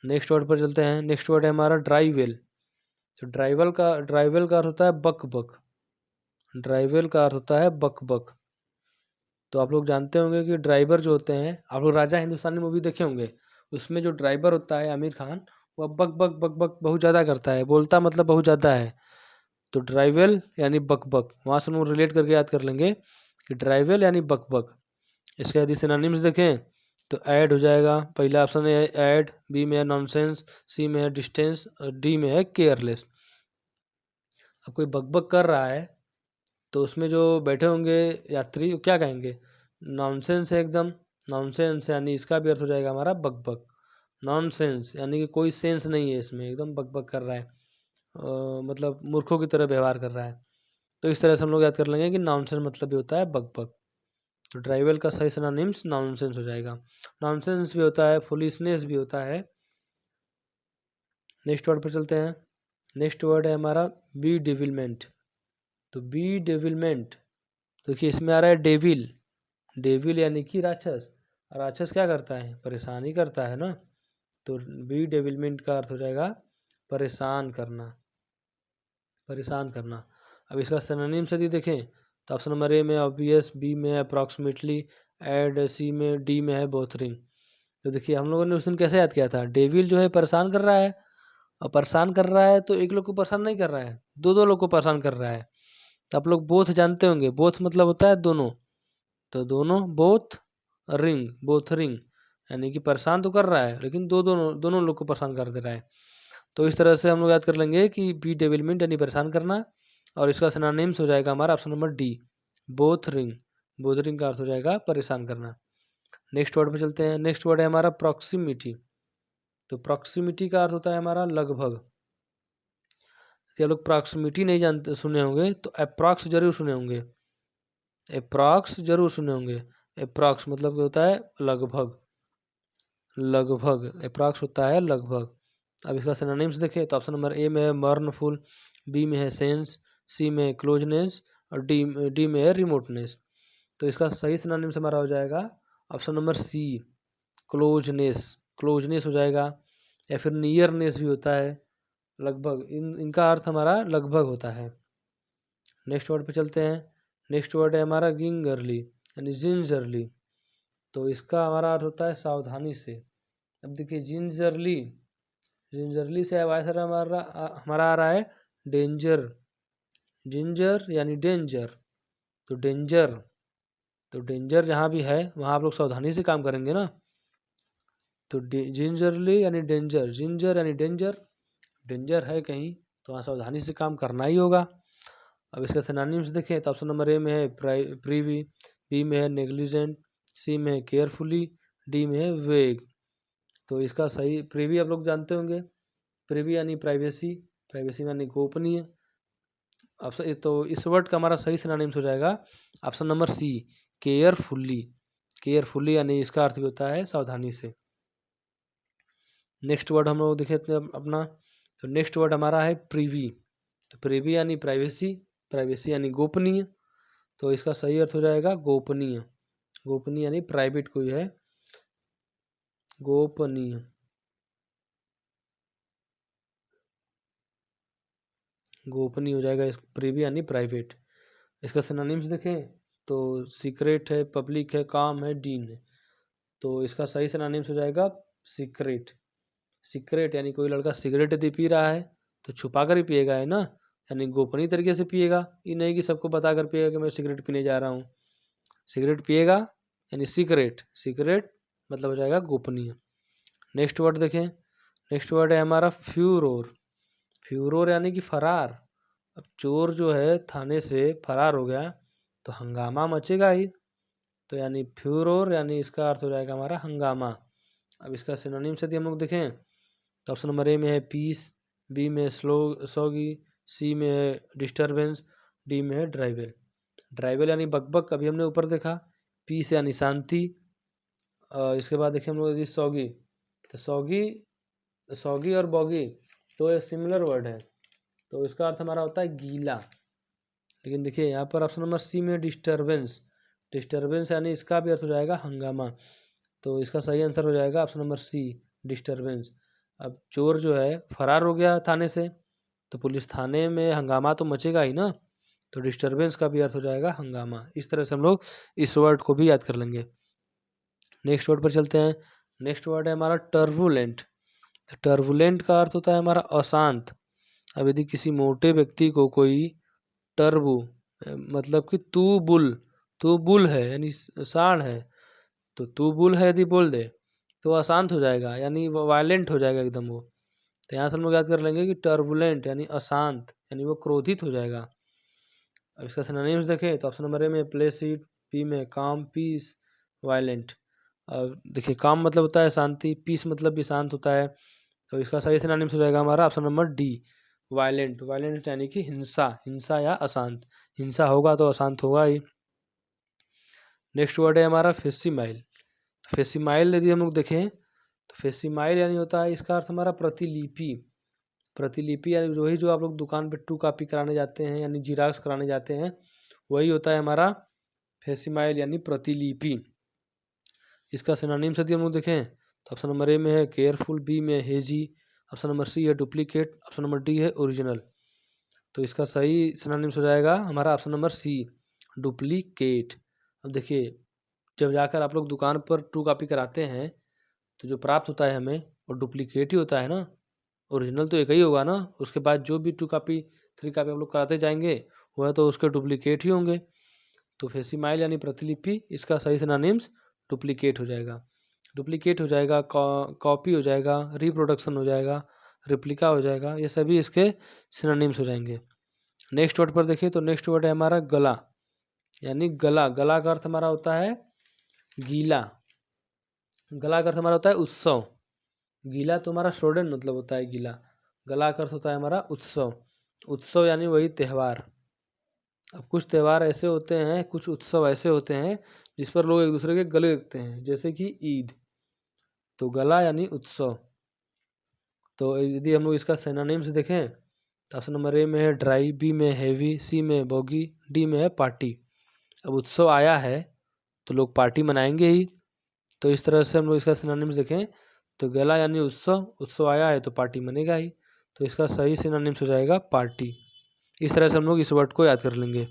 नेक्स्ट वर्ड पर चलते हैं। नेक्स्ट वर्ड है हमारा ड्राइवेल। तो ड्राइवेल का अर्थ होता है बक बक, ड्राइवेल का अर्थ होता है बक बक। तो आप लोग जानते होंगे कि ड्राइवर जो होते हैं, आप लोग राजा हिंदुस्तानी मूवी देखे होंगे, उसमें जो ड्राइवर होता है आमिर खान, वह बक बक बक बक बहुत ज़्यादा करता है, बोलता मतलब बहुत ज़्यादा है। तो ड्राइवल यानी बक बक, वहाँ से हम लोग रिलेट करके याद कर लेंगे कि ड्राइवल यानी बक बक। इसका यदि सिनोनिम्स देखें तो ऐड हो जाएगा, पहला ऑप्शन है ऐड, बी में है नॉनसेंस, सी में है डिस्टेंस और डी में है केयरलेस। अब कोई बक बक कर रहा है तो उसमें जो बैठे होंगे यात्री वो क्या कहेंगे, नॉनसेंस है एकदम। नॉनसेंस यानी इसका भी अर्थ हो जाएगा हमारा बक बक। नॉनसेंस यानी कि कोई सेंस नहीं है इसमें, एकदम बक बक कर रहा है, मतलब मूर्खों की तरह व्यवहार कर रहा है। तो इस तरह से हम लोग याद कर लेंगे कि नॉनसेंस मतलब भी होता है बक बक। तो ड्राइवल का सही सिनोनिम्स नॉनसेंस हो जाएगा। नॉनसेंस भी होता है, फुलिशनेस भी होता है। नेक्स्ट वर्ड पर चलते हैं। नेक्स्ट वर्ड है हमारा बी डेविलमेंट। तो बी डेविलमेंट, तो देखिए इसमें आ रहा है डेविल। डेविल यानी कि राक्षस। राक्षस क्या करता है, परेशानी करता है ना। तो बी डेविलमेंट का अर्थ हो जाएगा परेशान करना, परेशान करना। अब इसका सिनोनिम्स यदि देखें तो ऑप्शन नंबर ए में ऑब्वियस, बी में है अप्रॉक्सीमेटली, एड, सी में, डी में है बोथरिंग। तो देखिए हम लोगों ने उस दिन कैसे याद किया था, डेविल जो है परेशान कर रहा है, और परेशान कर रहा है तो एक लोग को परेशान नहीं कर रहा है, दो दो लोग को परेशान कर रहा है। तो आप लोग बोथ जानते होंगे, बोथ मतलब होता है दोनों। तो दोनों, बोथ रिंग, बोथ रिंग यानी कि परेशान तो कर रहा है लेकिन दोनों दोनों लोग को परेशान कर दे रहा है। तो इस तरह से हम लोग याद कर लेंगे कि बी डेविलमेंट यानी परेशान करना, और इसका सिनोनिम्स हो जाएगा हमारा option number D, both ring. Both ring का अर्थ हो जाएगा परेशान करना। नेक्स्ट वर्ड पे चलते हैं। नेक्स्ट वर्ड है हमारा प्रॉक्सिमिटी। तो प्रॉक्सिमिटी का अर्थ होता है हमारा लगभग। यदि आप लोग प्रॉक्सिमिटी नहीं जानते, सुने होंगे, तो अप्रॉक्स जरूर सुने होंगे, अप्रॉक्स जरूर सुने होंगे। अप्रॉक्स मतलब क्या होता है, लगभग। लगभग अप्रॉक्स होता है लगभग। अब इसका सिनोनिम्स देखें तो ऑप्शन नंबर ए में है मर्नफुल, बी में है सेंस, सी में है क्लोजनेस और डी में है रिमोटनेस। तो इसका सही सिनोनिम्स हमारा हो जाएगा option number C, closeness. Closeness हो जाएगा, या फिर नियरनेस भी होता है, लगभग। इनका अर्थ हमारा लगभग होता है। नेक्स्ट वर्ड पे चलते हैं। नेक्स्ट वर्ड है हमारा गिंगरली यानी जिंजरली। तो इसका हमारा अर्थ होता है सावधानी से। अब देखिए जिंजरली, जिंजरली से अब आया हमारा आ रहा है डेंजर। जिंजर यानी डेंजर, तो डेंजर, तो डेंजर जहाँ भी है वहाँ आप लोग सावधानी से काम करेंगे ना। तो जिंजरली यानी डेंजर, जिंजर यानी डेंजर, डेंजर है कहीं तो वहाँ सावधानी से काम करना ही होगा। अब इसका सिनोनिम्स देखें तो ऑप्शन नंबर ए में है प्रीवी, बी में है नेग्लिजेंट, सी में है केयरफुली, डी में है वेग। तो इसका सही, प्रीवी आप लोग जानते होंगे, प्रीवी यानी प्राइवेसी, प्राइवेसी यानी गोपनीय। ऑप्शन तो इस वर्ड का हमारा सही सिनोनिम्स हो जाएगा option number C, carefully. Carefully यानी इसका अर्थ भी होता है सावधानी से। नेक्स्ट वर्ड हम लोग देखें अपना, तो नेक्स्ट वर्ड हमारा है प्रीवी। तो प्रीवी यानी प्राइवेसी, प्राइवेसी यानी गोपनीय। तो इसका सही अर्थ हो जाएगा गोपनीय। गोपनीय यानी प्राइवेट कोई है, गोपनीय। गोपनीय हो जाएगा इस प्रीवी यानी प्राइवेट। इसका सिनोनिम्स देखें तो सीक्रेट है, पब्लिक है, काम है, डीन है। तो इसका सही सिनोनिम्स हो जाएगा सीक्रेट। सीक्रेट यानी कोई लड़का सिगरेट यदि पी रहा है तो छुपा कर ही पिएगा, है ना, यानी गोपनीय तरीके से पिएगा, ये नहीं कि सबको बता कर पिएगा कि मैं सिगरेट पीने जा रहा हूँ। सिगरेट पिएगा यानी सीक्रेट, सीक्रेट मतलब हो जाएगा गोपनीय। नेक्स्ट वर्ड देखें। नेक्स्ट वर्ड है हमारा फ्यूरोर। फ्यूरोर यानी कि फरार। अब चोर जो है थाने से फरार हो गया तो हंगामा मचेगा ही, तो यानी फ्यूरोर यानी इसका अर्थ हो जाएगा हमारा हंगामा। अब इसका सिनोनिम्स यदि हम लोग देखें तो ऑप्शन नंबर ए में है पीस, बी में स्लो सॉगी, सी में है डिस्टर्बेंस, डी में है ड्राइवल। ड्राइवल यानी बकबक, अभी हमने ऊपर देखा। पीस यानी शांति। इसके बाद देखें हम लोग यदि सॉगी, तो सॉगी, सॉगी और बॉगी तो एक सिमिलर वर्ड है, तो इसका अर्थ हमारा होता है गीला। लेकिन देखिए यहाँ पर ऑप्शन नंबर सी में डिस्टर्बेंस, डिस्टर्बेंस यानी इसका भी अर्थ हो जाएगा हंगामा। तो इसका सही आंसर हो जाएगा ऑप्शन नंबर सी, डिस्टर्बेंस। अब चोर जो है फरार हो गया थाने से तो पुलिस थाने में हंगामा तो मचेगा ही ना, तो डिस्टर्बेंस का भी अर्थ हो जाएगा हंगामा। इस तरह से हम लोग इस वर्ड को भी याद कर लेंगे। नेक्स्ट वर्ड पर चलते हैं। नेक्स्ट वर्ड है हमारा टर्बुलेंट। टर्बुलेंट का अर्थ होता है हमारा अशांत। अब यदि किसी मोटे व्यक्ति को कोई टर्बू मतलब कि तू बुल है यानी सांड है, तो तू बुल है यदि बोल दे तो अशांत हो जाएगा, यानी वो वायलेंट हो जाएगा एकदम वो। तो यहाँ से हम लोग याद कर लेंगे कि टर्बुलेंट यानी अशांत, यानी वो क्रोधित हो जाएगा। अब इसका सिनोनिम्स देखें तो ऑप्शन नंबर ए में प्लेसिड, बी में काम, पीस, वायलेंट। अब देखिए काम मतलब होता है शांति, पीस मतलब भी शांत होता है, तो इसका सही सिनोनिम्स हो जाएगा हमारा option number D, violent. Violent यानी कि हिंसा या अशांत। हिंसा होगा तो अशांत होगा ही। नेक्स्ट वर्ड है हमारा फेसिमाइल। फेसिमाइल यदि हम लोग देखें तो फेसिमाइल यानी होता है, इसका अर्थ हमारा प्रतिलिपि। प्रतिलिपि यानी जो आप लोग दुकान पे टू कॉपी कराने जाते हैं यानी जिराक्स कराने जाते हैं, वही होता है हमारा फेसिमाइल यानी प्रतिलिपि। इसका सिनोनिम्स यदि हम लोग देखें तो ऑप्शन नंबर ए में है केयरफुल, बी में हेजी, ऑप्शन नंबर सी है डुप्लीकेट, ऑप्शन नंबर डी है ओरिजिनल। तो इसका सही सिनोनिम्स हो जाएगा हमारा ऑप्शन नंबर सी, डुप्लीकेट। अब देखिए जब जाकर आप लोग दुकान पर टू कॉपी कराते हैं तो जो प्राप्त होता है हमें वो डुप्लीकेट ही होता है ना, ओरिजिनल तो एक ही होगा ना। उसके बाद जो भी टू कॉपी थ्री कॉपी आप लोग कराते जाएंगे वह तो उसके डुप्लीकेट ही होंगे। तो फेसिमाइल यानी प्रतिलिपि, इसका सही सिनोनिम्स डुप्लीकेट हो जाएगा। डुप्लीकेट हो जाएगा, कॉपी हो जाएगा, रिप्रोडक्शन हो जाएगा, रिप्लिका हो जाएगा, ये सभी इसके सिनोनिम्स हो जाएंगे। नेक्स्ट वर्ड पर देखिए तो नेक्स्ट वर्ड है हमारा गला, यानी गला। गला का अर्थ हमारा होता है गीला। गला का अर्थ हमारा होता है उत्सव। गीला तो हमारा स्टूडेंट मतलब होता है गीला। गला का अर्थ होता है हमारा उत्सव। उत्सव यानी वही त्यौहार। अब कुछ त्यौहार ऐसे होते हैं, कुछ उत्सव ऐसे होते हैं जिस पर लोग एक दूसरे के गले लगते हैं, जैसे कि ईद। तो गला यानी उत्सव। तो यदि हम लोग इसका सिनोनिम्स देखें तो ऑप्शन नंबर ए में है ड्राई, बी में हैवी, सी में बॉगी, डी में है पार्टी। अब उत्सव आया है तो लोग पार्टी मनाएंगे ही, तो इस तरह से हम लोग इसका सिनोनिम्स देखें तो गला यानी उत्सव, उत्सव आया है तो पार्टी मनेगा ही, तो इसका सही सिनोनिम्स हो जाएगा पार्टी। इस तरह से हम लोग इस वर्ड को याद कर लेंगे।